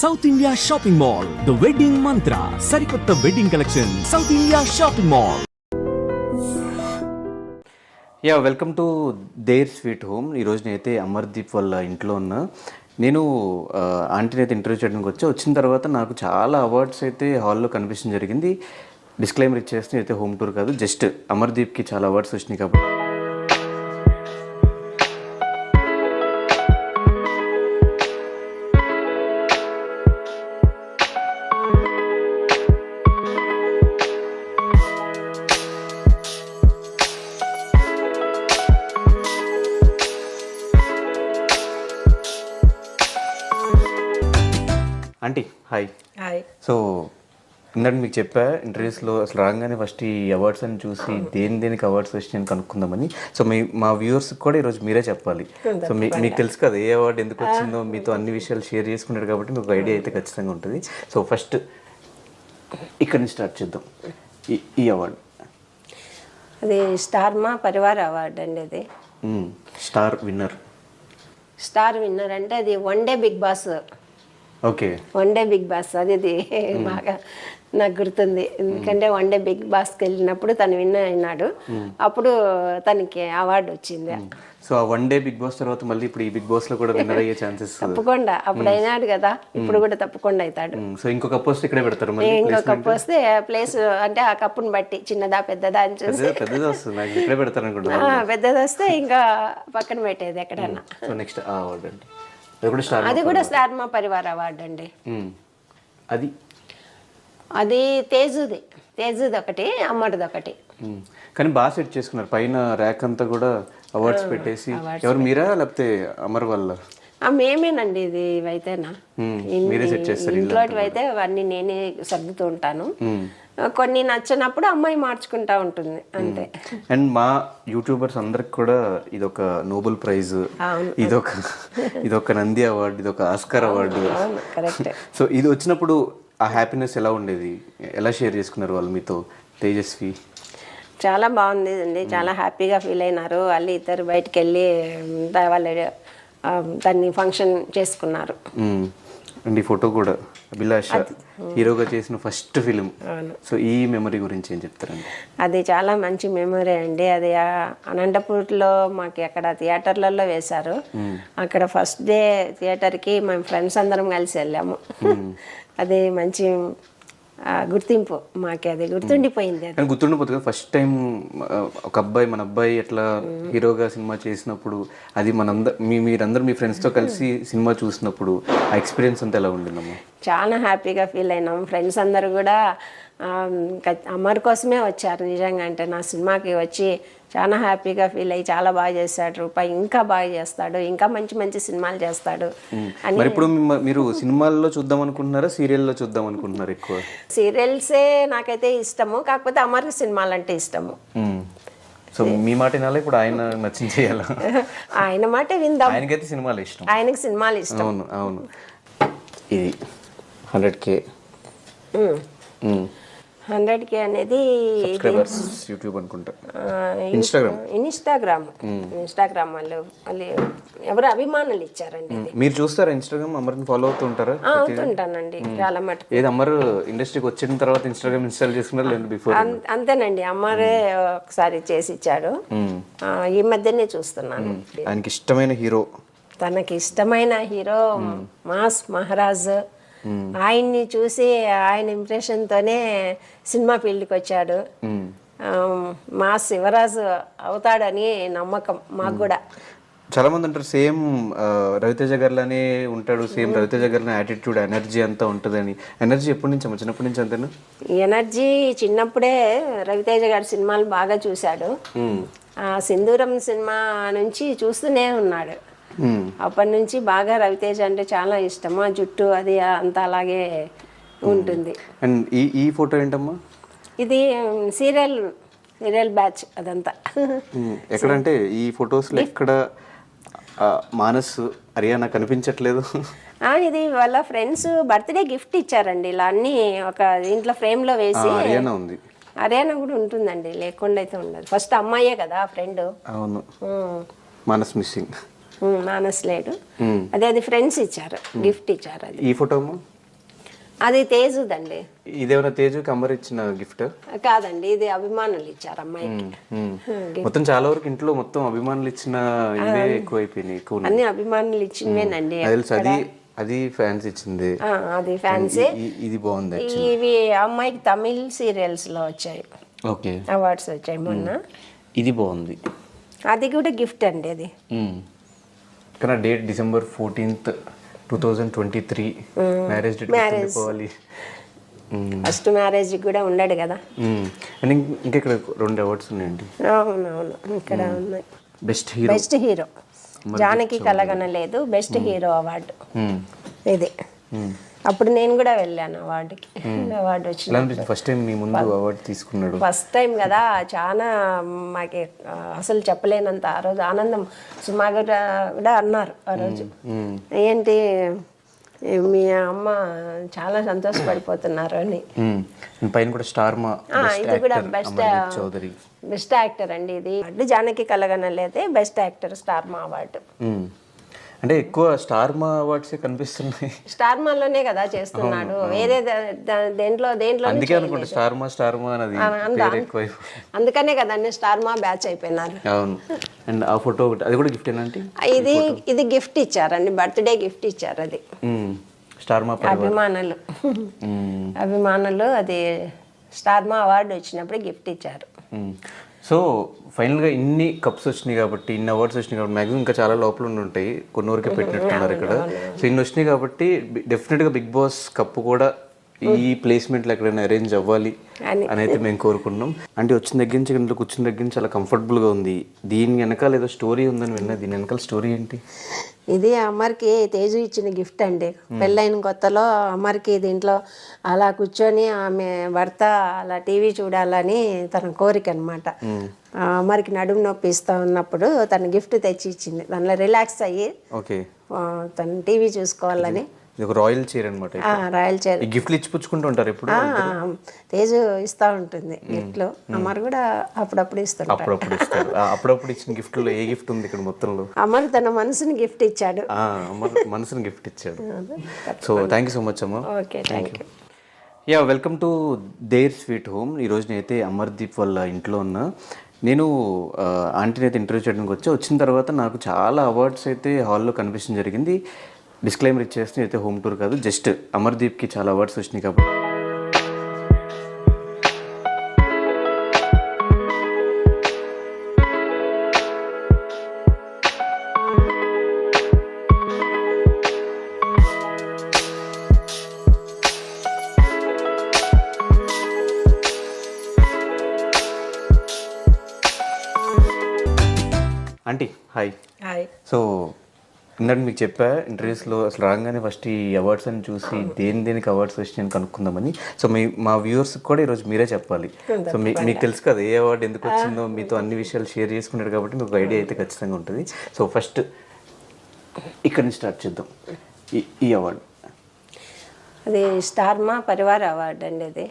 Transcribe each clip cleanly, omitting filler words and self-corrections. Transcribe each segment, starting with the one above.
South India shopping mall, the wedding మంత్ర, సరికొత్త wedding collection, south India shopping mall. Welcome to there sweet home. ఈరోజు నేనైతే అమర్దీప్ వాళ్ళ ఇంట్లో ఉన్నా. నేను ఆంటీని అయితే ఇంటర్వ్యూ చేయడానికి వచ్చిన తర్వాత నాకు చాలా అవార్డ్స్ అయితే హాల్లో కనిపించడం జరిగింది. డిస్క్లైమర్ ఇచ్చేస్తే అయితే హోమ్ టూర్ కాదు, జస్ట్ అమర్దీప్కి చాలా అవార్డ్స్ వచ్చినాయి కాబట్టి. Aunty hi. సో ఇందాక మీకు చెప్పా ఇంటర్వ్యూస్లో అసలు రాగానే ఫస్ట్ ఈ అవార్డ్స్ అని చూసి దేనికి అవార్డ్స్ వచ్చినాయని కనుక్కుందామని. సో మా వ్యూవర్స్కి కూడా ఈరోజు మీరే చెప్పాలి. సో మీకు తెలుసు కదా ఏ అవార్డు ఎందుకు వచ్చిందో, మీతో అన్ని విషయాలు షేర్ చేసుకున్నారు కాబట్టి మీకు ఐడియా అయితే ఖచ్చితంగా ఉంటుంది. సో ఫస్ట్ ఇక్కడి నుంచి స్టార్ట్ చేద్దాం. ఈ అవార్డు అది స్టార్ మా పరివార్ అవార్డు అండి. అది స్టార్ విన్నర్ అంటే అది one day big boss. Okay, one day big boss అది బాగా నాకు గుర్తుంది. ఎందుకంటే వన్ డే బిగ్ బాస్కి వెళ్ళినప్పుడు తను విన్ అయినాడు. అప్పుడు తనకి అవార్డు వచ్చింది. సో ఆ వన్ డే బిగ్ బాస్ తర్వాత మళ్ళీ ఇప్పుడు ఈ బిగ్ బాస్ లో కూడా విన్నర్ అయ్యే ఛాన్సెస్ తప్పకుండా. అప్పుడు అయినాడు కదా, ఇప్పుడు కూడా తప్పకుండా అవుతాడు. సో ఇంకో కప్ వస్తే ఇక్కడే పెడతారు. ఇంకో కప్ వస్తే ప్లేస్ అంటే ఆ కప్పుని బట్టి చిన్నదా పెద్దదా అని చూసి పెద్దది వస్తుంది, నాకు ఇక్కడే పెడతారు అనుకుంటా. పెద్దది వస్తే ఇంకా పక్కన పెట్టేది ఎక్కడన్నా. సో నెక్స్ట్ అవార్డు అండి, అది కూడా స్టార్ మా పరివార్ అవార్డు అండి. అది తేజుది ఒకటి, అమ్మడిది ఒకటి. కానీ బాగా సెట్ చేసుకున్నారు. పైన ర్యాక్ అంతా కూడా అవార్డ్స్ పెట్టేసి. ఎవరు మీరా లేకపోతే అమర్ వాళ్ళ? మేమేనండి. ఇది ఇవైతేనా మీరే సెట్ చేస్తారు. ఇంట్లోటివి అయితే అవన్నీ నేనే సర్దుతూ ఉంటాను. కొన్ని నచ్చినప్పుడు అమ్మాయి మార్చుకుంటా ఉంటుంది అంతే. అండ్ మా యూట్యూబర్స్ అందరికి కూడా ఇదొక నోబెల్ ప్రైజ్, ఇదొక నంది అవార్డు, ఇదొక ఆస్కార్ అవార్డు. సో ఇది వచ్చినప్పుడు ఆ హ్యాపీనెస్ ఎలా ఉండేది, ఎలా షేర్ చేసుకున్నారు వాళ్ళు మీతో? తేజస్వి చాలా బాగుంది అండి, చాలా హ్యాపీగా ఫీల్ అయినారు. వాళ్ళు ఇద్దరు బయటకు వెళ్ళి వాళ్ళు దాన్ని ఫంక్షన్ చేసుకున్నారు. అండ్ ఈ ఫోటో కూడా అభిలాష హీరోగా చేసిన ఫస్ట్ ఫిలిం. సో ఈ మెమరీ గురించి ఏం చెప్తారండి? అది చాలా మంచి మెమరీ అండి. అది అనంతపూర్లో మాకు అక్కడ థియేటర్లలో వేశారు. అక్కడ ఫస్ట్ డే థియేటర్కి మేము ఫ్రెండ్స్ అందరం కలిసి వెళ్ళాము. అది మంచి గుర్తింపు మాకు, అది గుర్తుండిపోయింది. కానీ గుర్తుండిపోతుంది కదా, ఫస్ట్ టైం ఒక అబ్బాయి మన అబ్బాయి ఎట్లా హీరోగా సినిమా చేసినప్పుడు, అది మీరందరూ మీ ఫ్రెండ్స్తో కలిసి సినిమా చూసినప్పుడు ఆ ఎక్స్పీరియన్స్ అంతా ఎలా ఉండిందమ్మా? చాలా హ్యాపీగా ఫీల్ అయినాం. ఫ్రెండ్స్ అందరూ కూడా అమర్ కోసమే వచ్చారు. నిజంగా అంటే నా సినిమాకి వచ్చి చాలా హ్యాపీగా ఫీల్ అయ్యి చాలా బాగా చేస్తాడు రూపాయి, ఇంకా బాగా చేస్తాడు, ఇంకా మంచి మంచి సినిమాలు చేస్తాడు అని. మరి ఇప్పుడు మీరు సినిమాల్లో చూద్దాం అనుకుంటున్నారా, సీరియల్లో చూద్దాం అనుకుంటున్నారా? ఎక్కువ సీరియల్సే నాకైతే ఇష్టము, కాకపోతే అమర్ సినిమాలు అంటే ఇష్టము. సో మీ మాట వినాలి, ఇప్పుడు ఆయన నచ్చింది చేయాలా? ఆయన మాట విందాం. ఆయనకైతే సినిమాలు ఇష్టం. ఆయనకి సినిమాలు ఇష్టం. అవును. ఇది 100K 100K అనేది యూట్యూబ్ అనుకుంటా, ఇన్స్టాగ్రామ్ వాళ్ళు ఎవరు అభిమానులు ఇచ్చారండి. మీరు చూస్తారా ఇన్స్టాగ్రామ్? అమర్ని ఫాలో అవుతుంటారా? అవుతుంటానండి చాలా మటుకు. ఏది అమర్ ఇండస్ట్రీకి వచ్చిన తర్వాత ఇన్స్టాగ్రామ్ ఇన్స్టాల్ చేసుకున్నారు లేదా బిఫోర్? అంతేనండి, అమ్మరే ఒకసారి చేసి ఇచ్చాడు. ఈ మధ్యనే చూస్తున్నాను. ఆయనకి ఇష్టమైన హీరో, తనకి ఇష్టమైన హీరో మాస్ మహారాజ్. ఆయన్ని చూసి ఆయన ఇంప్రెషన్తోనే సినిమా ఫీల్డ్కి వచ్చాడు. మా శివరాజు అవుతాడని నమ్మకం మాకు కూడా. చాలా మంది అంటారు సేమ్ రవితేజ గారిలానే ఉంటాడు, సేమ్ రవితేజ గారిలో యాటిట్యూడ్, ఎనర్జీ అంతా ఉంటుందని. ఎనర్జీ ఎప్పటి నుంచి అమ్మా? చిన్నప్పటి నుంచి అంతేనా? ఎనర్జీ చిన్నప్పుడే రవితేజ గారి సినిమాలు బాగా చూశాడు. సింధూరం సినిమా నుంచి చూస్తూనే ఉన్నాడు. అప్పటి నుంచి బాగా రవితేజ అంటే చాలా ఇష్టం. ఆ జుట్టు అది అంతా అలాగే ఉంటుంది. అండ్ ఈ ఫోటో ఏంటమ్మా? ఇది సీరియల్ బ్యాచ్ అదంతా. ఎక్కడంటే ఈ ఫొటోస్లో ఎక్కడ మానస్ హరియానా కనిపించట్లేదు? ఇది వాళ్ళ ఫ్రెండ్స్ బర్త్డే గిఫ్ట్ ఇచ్చారండి. ఇలా అన్ని ఒక ఇంట్లో ఫ్రేమ్లో వేసి. హరియానా ఉంది, హరియానా కూడా ఉంటుందండి, లేకుండా అయితే ఉండదు. ఫస్ట్ అమ్మాయే కదా ఫ్రెండ్. అవును, మానస్ మిస్సింగ్. మానస్ లేడు. అది ఫ్రెండ్స్ ఇచ్చారు, గిఫ్ట్ ఇచ్చారు. అది ఈ ఫోటో అది తేజుదండి. ఇదేమైనా తేజుకి అమ్మర్ ఇచ్చిన గిఫ్ట్ కాదండి, ఇది అభిమానులు ఇచ్చారు అమ్మాయికి. మొత్తం చాలా వరకు ఇంట్లో మొత్తం అభిమానులు ఇచ్చిన ఇవే ఎక్కువైపోయినాయి. ఎక్కువ అన్ని అభిమానులు ఇచ్చినవేనండి. తెలుసు, అది ఫ్యాన్స్ ఇచ్చింది. అది ఫ్యాన్సీ. ఇది బాగుంది. ఇవి అమ్మాయికి తమిళ్ సీరియల్స్ లో వచ్చాయి, ఓకే, అవార్డ్స్ వచ్చాయి మొన్న. ఇది బాగుంది. అది కూడా గిఫ్ట్ అండి. అది కానీ date December 14th, 2023 marriage date పెట్టుకోవాలి. ఫస్ట్ మ్యారేజ్ కూడా ఉన్నాడు కదా. అండ్ ఇంకా ఇక్కడ 2 అవార్డ్స్ ఉన్నాయండి. అవునవును, ఇక్కడ ఉన్నాయి. Best hero Janaki Kalaganaledu, best hero award ఇది. అప్పుడు నేను కూడా వెళ్ళాను అవార్డుకి. అవార్డు వచ్చింది ఫస్ట్ టైం మీ ముందు అవార్డు తీసుకున్నాడు. ఫస్ట్ టైం కదా, చాలా మాకు అసలు చెప్పలేనంత ఆ రోజు ఆనందం. సుమా కూడా అన్నారు ఆ రోజు, ఏంటి మీ అమ్మ చాలా సంతోషపడిపోతున్నారు అని. పైన కూడా స్టార్ మా ఇది కూడా బెస్ట్ యాక్టర్ అండి. ఇది జానకి కలగనలేదే బెస్ట్ యాక్టర్ స్టార్ మా అవార్డు. అంటే ఎక్కువ స్టార్ మా అవార్డ్స్ కనిపిస్తున్నాయి. స్టార్ మాలోనే కదా చేస్తున్నాడు, వేరే దేంట్లో అందుకే అనుకుంటా స్టార్ మా అనేది ఎక్కువ. అందుకనే కదా అన్ని స్టార్ మా బ్యాచ్ అయిపోయినారు. అవును. అండ్ ఆ ఫోటో అది కూడా గిఫ్ట్ ఏంటంటే ఇది గిఫ్ట్ ఇచ్చారండి, బర్త్డే గిఫ్ట్ ఇచ్చారు. అది స్టార్ మా అభిమానులు అది స్టార్ మా అవార్డు వచ్చినప్పుడు గిఫ్ట్ ఇచ్చారు. సో ఫైనల్గా ఇన్ని కప్స్ వచ్చినాయి కాబట్టి, ఇన్ని అవార్డ్స్ వచ్చినాయి కాబట్టి మ్యాక్సిమం ఇంకా చాలా లోపల ఉంటాయి, కొన్ని వరకే పెట్టినట్టున్నారు ఇక్కడ. సో ఇన్ని వచ్చినాయి కాబట్టి డెఫినెట్గా బిగ్ బాస్ కప్పు కూడా ఈ ప్లేస్మెంట్లో ఎక్కడైనా అరేంజ్ అవ్వాలి అని అయితే మేము కోరుకున్నాం. అంటే వచ్చిన దగ్గర నుంచి ఇంట్లో కూర్చున్న దగ్గర నుంచి చాలా కంఫర్టబుల్గా ఉంది. దీని వెనకాల ఏదో స్టోరీ ఉందని విన్నా, దీని వెనకాల స్టోరీ ఏంటి? ఇది అమర్కి తేజు ఇచ్చిన గిఫ్ట్ అండి. పెళ్ళైన కొత్తలో అమర్కి దీంట్లో అలా కూర్చొని ఆమె భర్త అలా టీవీ చూడాలని తన కోరిక అనమాట. అమర్కి నడుము నొప్పి ఇస్తా ఉన్నప్పుడు తన గిఫ్ట్ తెచ్చి ఇచ్చింది. దానిలో రిలాక్స్ అయ్యి తను టీవీ చూసుకోవాలని. రాయల్ చైర్ అనమాట. రాయల్ చైర్ గిఫ్ట్లు ఇచ్చిపుచ్చుకుంటూ ఉంటారు ఎప్పుడు. తేజు ఇస్తా ఉంటుంది గిఫ్ట్లు. అమర్ కూడా అప్పుడప్పుడు ఇస్తాడు. అప్పుడప్పుడు ఇచ్చిన గిఫ్ట్లో ఏ గిఫ్ట్ ఉంది ఇక్కడ మొత్తంలో? అమర్ తన మనసుని గిఫ్ట్ ఇచ్చాడు. మనసుని గిఫ్ట్ ఇచ్చాడు. So thank you so much అమ్మ. Okay, thank you. Welcome to there sweet home. ఈరోజు నేనైతే అమర్దీప్ వాళ్ళ ఇంట్లో ఉన్నా. నేను ఆంటీని అయితే ఇంటర్వ్యూ చేయడానికి వచ్చిన తర్వాత నాకు చాలా అవార్డ్స్ అయితే హాల్లో కనిపించడం జరిగింది. డిస్క్లైమర్ ఇచ్చేస్తే అయితే హోమ్ టూర్ కాదు, జస్ట్ అమర్దీప్కి చాలా అవార్డ్స్ వచ్చినాయి కాబట్టి. Aunty hi. సో ఇందాక మీకు చెప్పా ఇంటర్వ్యూస్లో, అసలు రాగానే ఫస్ట్ ఈ అవార్డ్స్ అని చూసి దేనికి అవార్డ్స్ వచ్చినాయని కనుక్కుందామని. సో మా వ్యూవర్స్కి కూడా ఈరోజు మీరే చెప్పాలి. సో మీకు తెలుసు కదా ఏ అవార్డు ఎందుకు వచ్చిందో, మీతో అన్ని విషయాలు షేర్ చేసుకున్నారు కాబట్టి మీకు ఐడియా అయితే ఖచ్చితంగా ఉంటుంది. సో ఫస్ట్ ఇక్కడి నుంచి స్టార్ట్ చేద్దాం. ఈ అవార్డు అది స్టార్ మా పరివార్ అవార్డు అండి. అది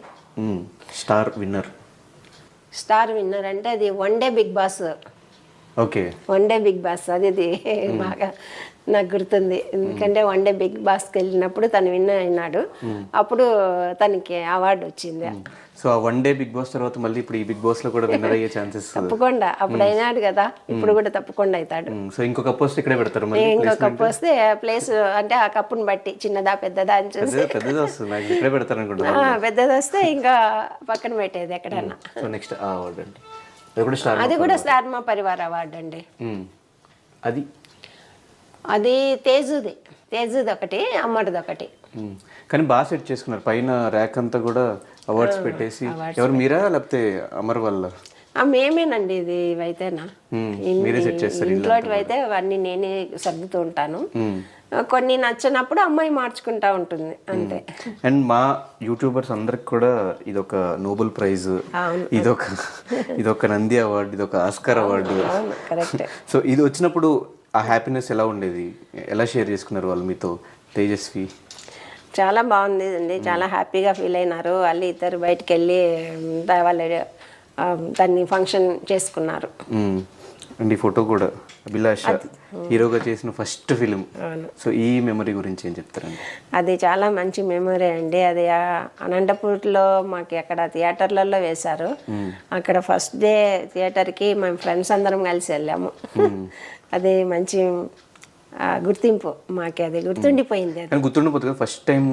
స్టార్ విన్నర్ అంటే అది one day big boss. Okay, one day big boss అది బాగా నాకు గుర్తుంది. ఎందుకంటే వన్ డే బిగ్ బాస్కి వెళ్ళినప్పుడు తను విన్ అయినాడు. అప్పుడు తనకి అవార్డు వచ్చింది. సో ఆ వన్ డే బిగ్ బాస్ తర్వాత మళ్ళీ ఇప్పుడు ఈ బిగ్ బాస్ లో కూడా విన్నర్ అయ్యే ఛాన్సెస్ తప్పకుండా. అప్పుడు అయినాడు కదా, ఇప్పుడు కూడా తప్పకుండా అవుతాడు. సో ఇంకో కప్ వస్తే ఇక్కడే పెడతారు. ఇంకో కప్ వస్తే ప్లేస్ అంటే ఆ కప్పుని బట్టి చిన్నదా పెద్దదా అని చూసి పెద్దది వస్తుంది, ఇక్కడే పెడతారు అనుకుంటా. పెద్దది వస్తే ఇంకా పక్కన పెట్టేది ఎక్కడన్నా. సో నెక్స్ట్ అవార్డు అండి, అది కూడా స్టార్ మా పరివార్ అవార్డు అండి. అది తేజుది ఒకటి, అమ్మడిది ఒకటి. కానీ బాగా సెట్ చేసుకున్నారు. పైన ర్యాక్ అంతా కూడా అవార్డ్స్ పెట్టేసి. ఎవరు మీరా లేకపోతే అమర్ వల్ల? మేమేనండి. ఇది ఇవైతేనా ఇంట్లోటివి అయితే అవన్నీ నేనే సర్దుతూ ఉంటాను. కొన్ని నచ్చినప్పుడు అమ్మాయి మార్చుకుంటా ఉంటుంది అంతే. అండ్ మా యూట్యూబర్స్ అందరికి కూడా ఇదొక నోబెల్ ప్రైజ్, ఇదొక నంది అవార్డు, ఇదొక ఆస్కార్ అవార్డు. సో ఇది వచ్చినప్పుడు ఆ హ్యాపీనెస్ ఎలా ఉండేది? ఎలా షేర్ చేసుకున్నారు వాళ్ళు మీతో? తేజస్వి చాలా బాగుంది అండి, చాలా హ్యాపీగా ఫీల్ అయినారు. వాళ్ళు ఇద్దరు బయటకు వెళ్ళి వాళ్ళు దాన్ని ఫంక్షన్ చేసుకున్నారు. అండ్ ఈ ఫోటో కూడా అభిలాష హీరోగా చేసిన ఫస్ట్ ఫిలిం. సో ఈ మెమరీ గురించి ఏం చెప్తారండి? అది చాలా మంచి మెమరీ అండి. అది అనంతపూర్లో మాకు అక్కడ థియేటర్లలో వేశారు. అక్కడ ఫస్ట్ డే థియేటర్కి మేము ఫ్రెండ్స్ అందరం కలిసి వెళ్ళాము. అది మంచి గుర్తింపు మాకు, అది గుర్తుండిపోయింది. కానీ గుర్తుండిపోతుంది కదా, ఫస్ట్ టైం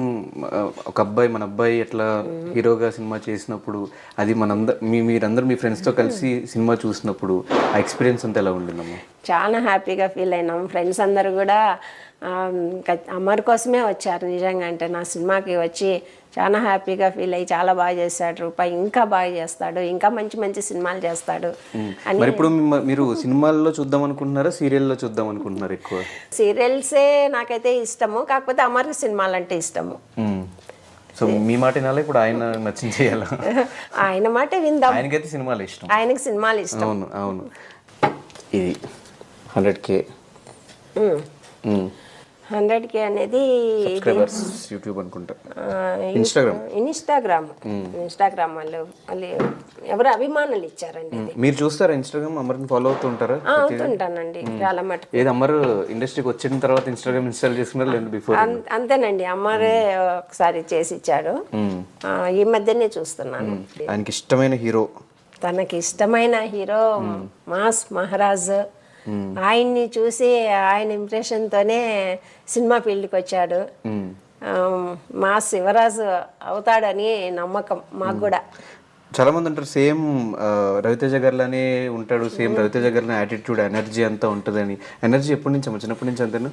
ఒక అబ్బాయి మన అబ్బాయి ఎట్లా హీరోగా సినిమా చేసినప్పుడు అది మీరందరూ మీ ఫ్రెండ్స్తో కలిసి సినిమా చూసినప్పుడు ఆ ఎక్స్పీరియన్స్ అంతా ఎలా ఉండిందమ్మా? చాలా హ్యాపీగా ఫీల్ అయినాం. ఫ్రెండ్స్ అందరూ కూడా అమర్ కోసమే వచ్చారు. నిజంగా అంటే నా సినిమాకి వచ్చి చాలా హ్యాపీగా ఫీల్ అయ్యి చాలా బాగా చేస్తాడు రూపాయి, ఇంకా బాగా చేస్తాడు, ఇంకా మంచి మంచి సినిమాలు చేస్తాడు అని. మరి ఇప్పుడు మీరు సినిమాల్లో చూద్దాం అనుకుంటున్నారా, సీరియల్లో చూద్దాం అనుకుంటున్నారా? ఎక్కువ సీరియల్సే నాకైతే ఇష్టము, కాకపోతే అమర్ సినిమాలు అంటే ఇష్టము. సో మీ మాట వినాలి, ఇప్పుడు ఆయన నచ్చింది చేయాలా? ఆయన మాట విందాం. ఆయనకైతే సినిమాలు ఇష్టం. ఆయనకి సినిమాలు ఇష్టం. అవును అవును. ఇది 100K 100K అనేది సబ్స్క్రైబర్స్ యూట్యూబ్ అనుకుంటా, ఇన్స్టాగ్రామ్ వాళ్ళు ఎవరు అభిమానులు ఇచ్చారండి. మీరు చూస్తారా ఇన్స్టాగ్రామ్? అమర్ని ఫాలో అవుతూ ఉంటారా? అవుతుంటానండి చాలా మటుకు. ఏది అమర్ ఇండస్ట్రీకి వచ్చిన తర్వాత ఇన్స్టాగ్రామ్ ఇన్స్టాల్ చేసుకున్నారు లేదు బిఫోర్? అంతేనండి, అమ్మరే ఒకసారి చేసి ఇచ్చాడు. ఈ మధ్యనే చూస్తున్నాను. ఆయనకి ఇష్టమైన హీరో, తనకి ఇష్టమైన హీరో మాస్ మహారాజ్. ఆయన్ని చూసి ఆయన ఇంప్రెషన్తోనే సినిమా ఫీల్డ్కి వచ్చాడు. మాస్ శివరాజు అవుతాడని నమ్మకం మాకు కూడా. చాలా మంది అంటారు సేమ్ రవితేజ గారిలానే ఉంటాడు, సేమ్ రవితేజ గారిలో యాటిట్యూడ్ ఎనర్జీ అంతా ఉంటుందని. ఎనర్జీ ఎప్పటి నుంచి అమ్మ? చిన్నప్పటి నుంచి అంతేనా?